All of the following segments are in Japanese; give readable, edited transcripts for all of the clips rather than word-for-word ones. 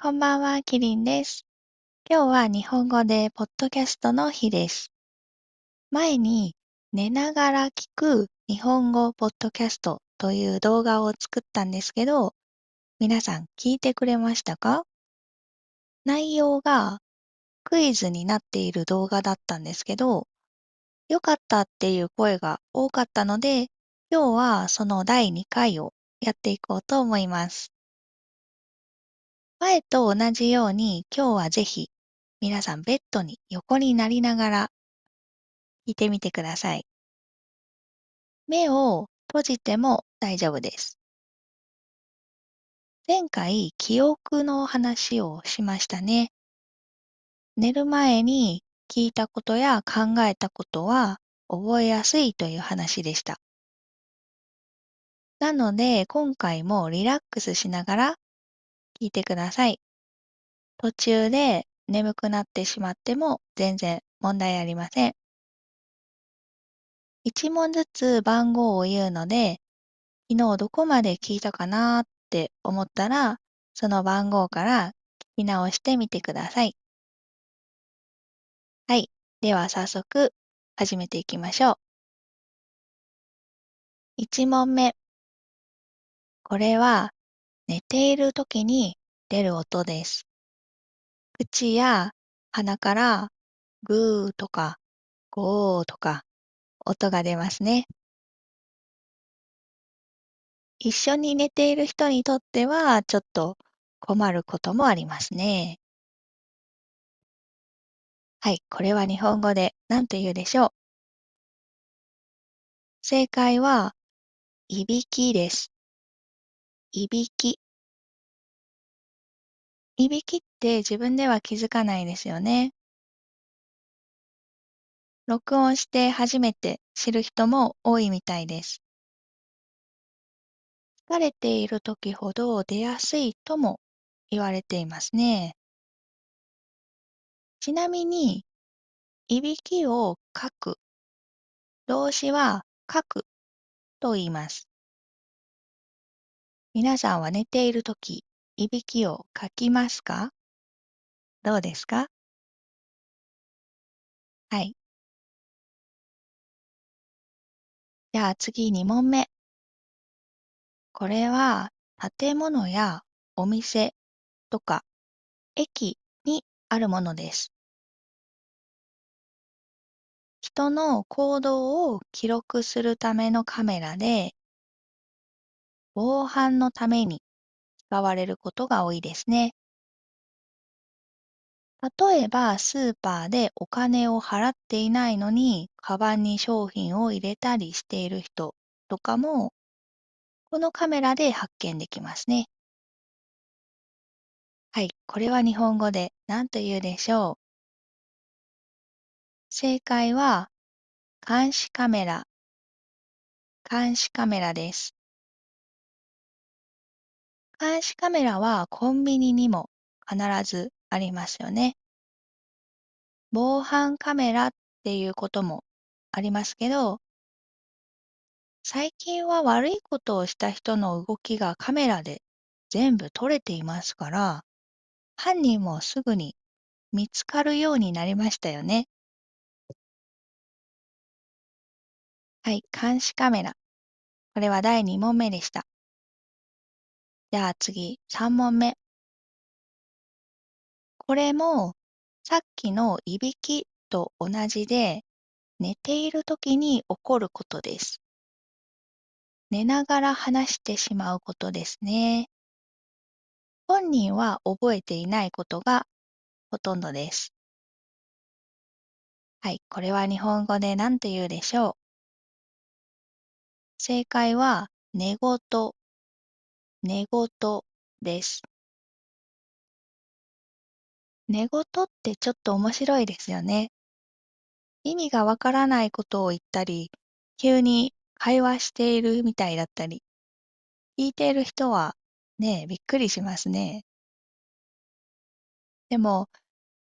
こんばんは、キリンです。今日は日本語でポッドキャストの日です。前に寝ながら聞く日本語ポッドキャストという動画を作ったんですけど、皆さん聞いてくれましたか？内容がクイズになっている動画だったんですけど、良かったっていう声が多かったので、今日はその第2回をやっていこうと思います。前と同じように今日はぜひ皆さんベッドに横になりながら聞いてみてください。目を閉じても大丈夫です。前回記憶の話をしましたね。寝る前に聞いたことや考えたことは覚えやすいという話でした。なので今回もリラックスしながら聞いてください。途中で眠くなってしまっても全然問題ありません。一問ずつ番号を言うので、昨日どこまで聞いたかなって思ったら、その番号から聞き直してみてください。はい。では早速始めていきましょう。1問目。これは寝ている時に出る音です。口や鼻からグーとかゴーとか音が出ますね。一緒に寝ている人にとってはちょっと困ることもありますね。はい、これは日本語で何と言うでしょう。正解は、いびきです。いびき。いびきって自分では気づかないですよね。録音して初めて知る人も多いみたいです。疲れている時ほど出やすいとも言われていますね。ちなみに、いびきをかく。動詞はかくと言います。皆さんは寝ているとき、いびきをかきますか？どうですか？はい。じゃあ次2問目。これは建物やお店とか駅にあるものです。人の行動を記録するためのカメラで、防犯のために使われることが多いですね。例えばスーパーでお金を払っていないのに、カバンに商品を入れたりしている人とかも、このカメラで発見できますね。はい、これは日本語で何と言うでしょう。正解は監視カメラ、監視カメラです。監視カメラはコンビニにも必ずありますよね。防犯カメラっていうこともありますけど、最近は悪いことをした人の動きがカメラで全部撮れていますから、犯人もすぐに見つかるようになりましたよね。はい、監視カメラ。これは第2問目でした。じゃあ次、3問目。これもさっきのいびきと同じで、寝ている時に起こることです。寝ながら話してしまうことですね。本人は覚えていないことがほとんどです。はい、これは日本語で何と言うでしょう。正解は寝言、寝言です。寝言ってちょっと面白いですよね。意味がわからないことを言ったり、急に会話しているみたいだったり、聞いている人はね、びっくりしますね。でも、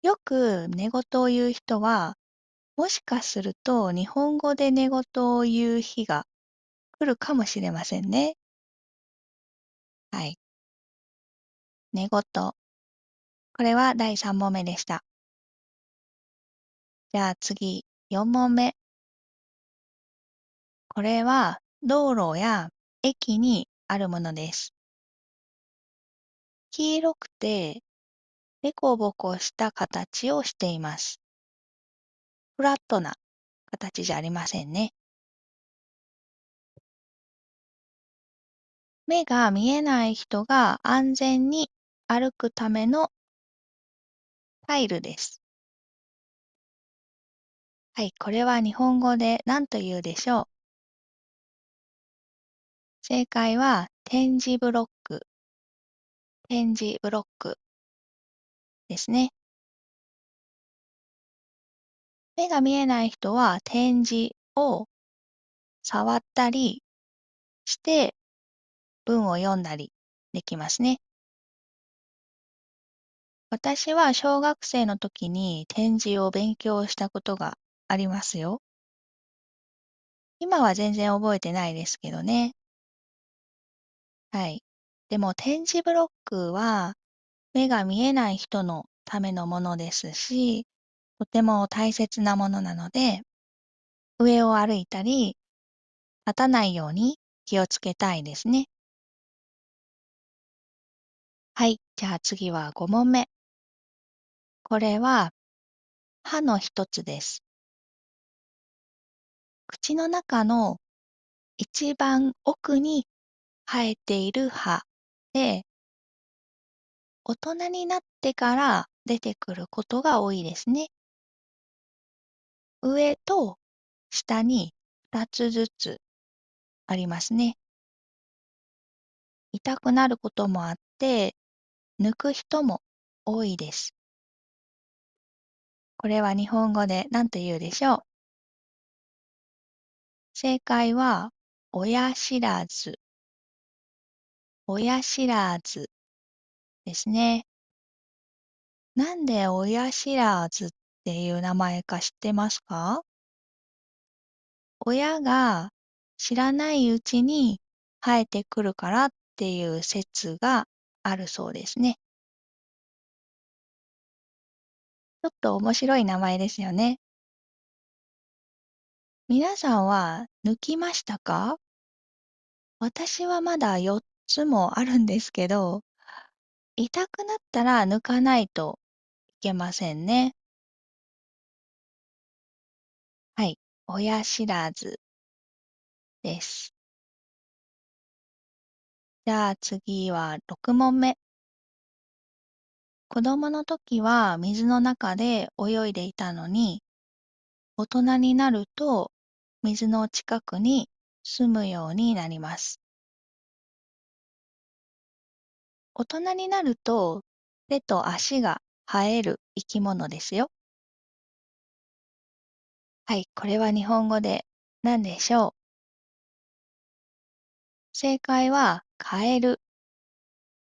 よく寝言を言う人は、もしかすると日本語で寝言を言う日が来るかもしれませんね。はい。寝言。これは第3問目でした。じゃあ次、4問目。これは道路や駅にあるものです。黄色くてデコボコした形をしています。フラットな形じゃありませんね。目が見えない人が安全に歩くためのタイルです。はい、これは日本語で何と言うでしょう。正解は点字ブロック、点字ブロックですね。目が見えない人は点字を触ったりして文を読んだりできますね。私は小学生の時に点字を勉強したことがありますよ。今は全然覚えてないですけどね。はい。でも点字ブロックは目が見えない人のためのものですし、とても大切なものなので、上を歩いたり、立たないように気をつけたいですね。はい。じゃあ次は5問目。これは歯の一つです。口の中の一番奥に生えている歯で、大人になってから出てくることが多いですね。上と下に2つずつありますね。痛くなることもあって、抜く人も多いです。これは日本語で何と言うでしょう。正解は、親知らず、親知らずですね。なんで親知らずっていう名前か知ってますか？親が知らないうちに生えてくるからっていう説があるそうですね。ちょっと面白い名前ですよね。皆さんは抜きましたか？私はまだ4つもあるんですけど、痛くなったら抜かないといけませんね。はい。親知らずです。じゃあ次は6問目。子供の時は水の中で泳いでいたのに、大人になると水の近くに住むようになります。大人になると手と足が生える生き物ですよ。はい、これは日本語で何でしょう。正解はカエル、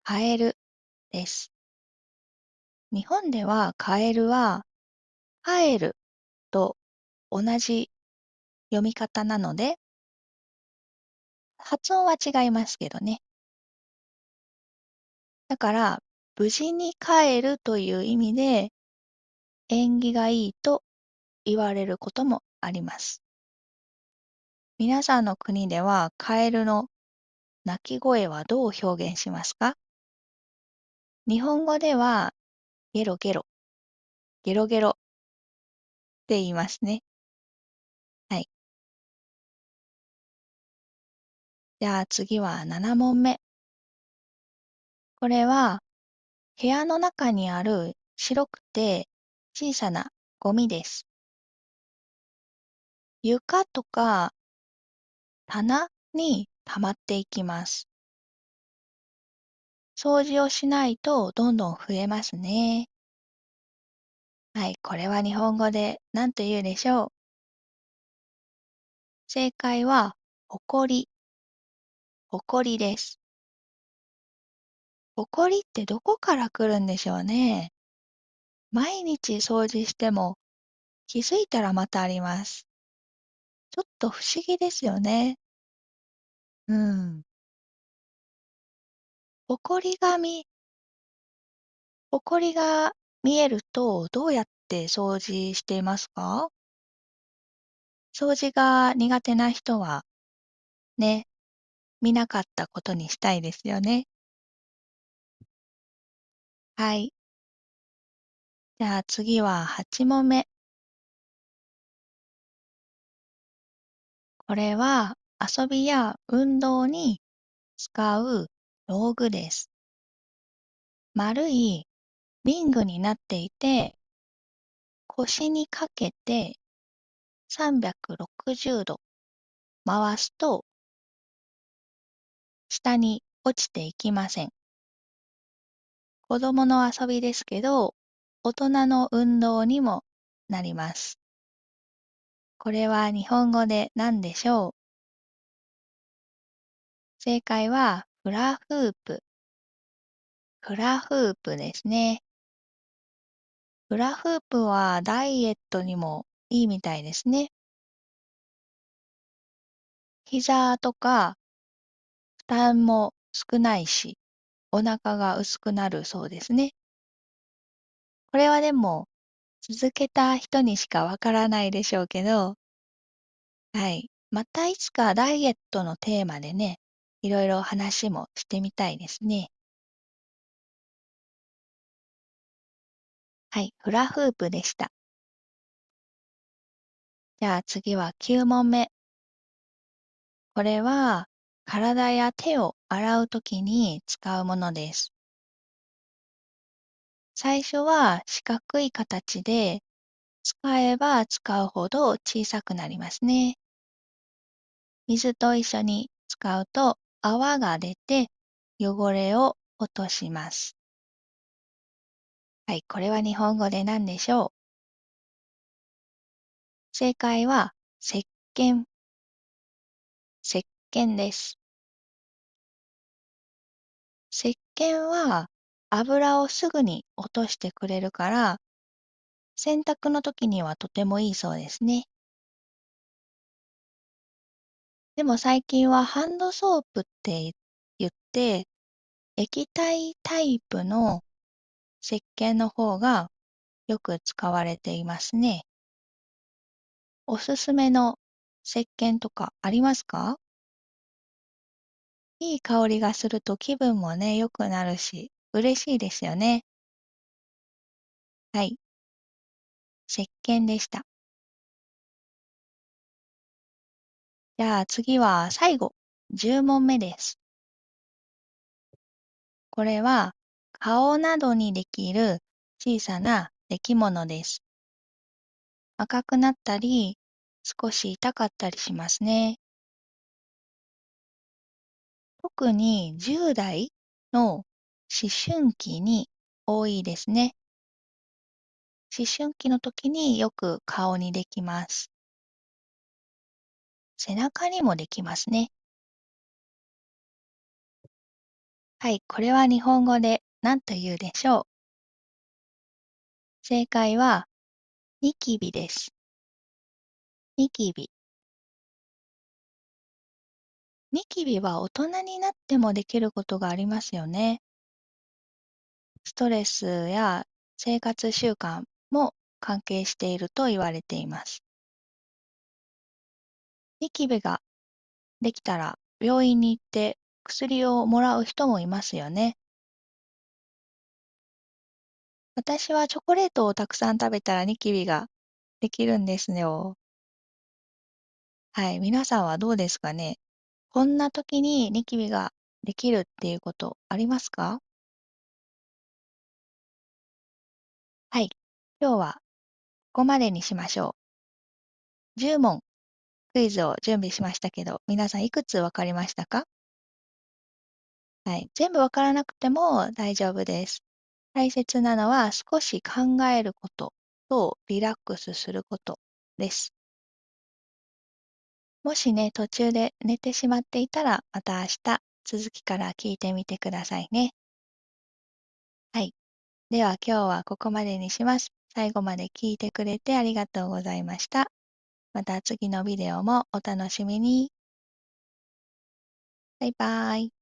カエルです。日本ではカエルはカエルと同じ読み方なので、発音は違いますけどね。だから、無事に帰るという意味で、縁起がいいと言われることもあります。皆さんの国では、カエルの鳴き声はどう表現しますか？日本語では、ゲロゲロ、ゲロゲロって言いますね。はい。じゃあ次は7問目。これは、部屋の中にある白くて小さなゴミです。床とか棚に溜まっていきます。掃除をしないとどんどん増えますね。はい、これは日本語で何と言うでしょう。正解は、ほこり、ほこりです。ほこりってどこから来るんでしょうね。毎日掃除しても気づいたらまたあります。ちょっと不思議ですよね。うん。ほこり紙ほこりが見えるとどうやって掃除していますか？掃除が苦手な人はね、見なかったことにしたいですよね。はい。じゃあ次は8問目。これは遊びや運動に使う道具です。丸いリングになっていて、腰にかけて360度回すと下に落ちていきません。子供の遊びですけど、大人の運動にもなります。これは日本語で何でしょう？正解はフラフープ。フラフープですね。フラフープはダイエットにもいいみたいですね。膝とか負担も少ないし、お腹が薄くなるそうですね。これはでも続けた人にしかわからないでしょうけど、はい。またいつかダイエットのテーマでね、いろいろ話もしてみたいですね。はい、フラフープでした。じゃあ次は9問目。これは体や手を洗うときに使うものです。最初は四角い形で、使えば使うほど小さくなりますね。水と一緒に使うと泡が出て汚れを落とします。はい、これは日本語で何でしょう？正解は石鹸。石鹸です。石鹸は油をすぐに落としてくれるから、洗濯の時にはとてもいいそうですね。でも最近はハンドソープって言って、液体タイプの石鹸の方がよく使われていますね。おすすめの石鹸とかありますか？いい香りがすると気分もね、良くなるし、嬉しいですよね。はい、石鹸でした。じゃあ次は最後、10問目です。これは顔などにできる小さな出来物です。赤くなったり、少し痛かったりしますね。特に10代の思春期に多いですね。思春期の時によく顔にできます。背中にもできますね。はい、これは日本語で何と言うでしょう？正解はニキビです。ニキビ。ニキビは大人になってもできることがありますよね。ストレスや生活習慣も関係していると言われています。ニキビができたら病院に行って薬をもらう人もいますよね。私はチョコレートをたくさん食べたらニキビができるんですよ。はい、皆さんはどうですかね？こんな時にニキビができるっていうことありますか？はい、今日はここまでにしましょう。10問クイズを準備しましたけど、皆さんいくつわかりましたか？はい。全部わからなくても大丈夫です。大切なのは少し考えることとリラックスすることです。もしね、途中で寝てしまっていたら、また明日続きから聞いてみてくださいね。はい。では今日はここまでにします。最後まで聞いてくれてありがとうございました。また次のビデオもお楽しみに。バイバーイ。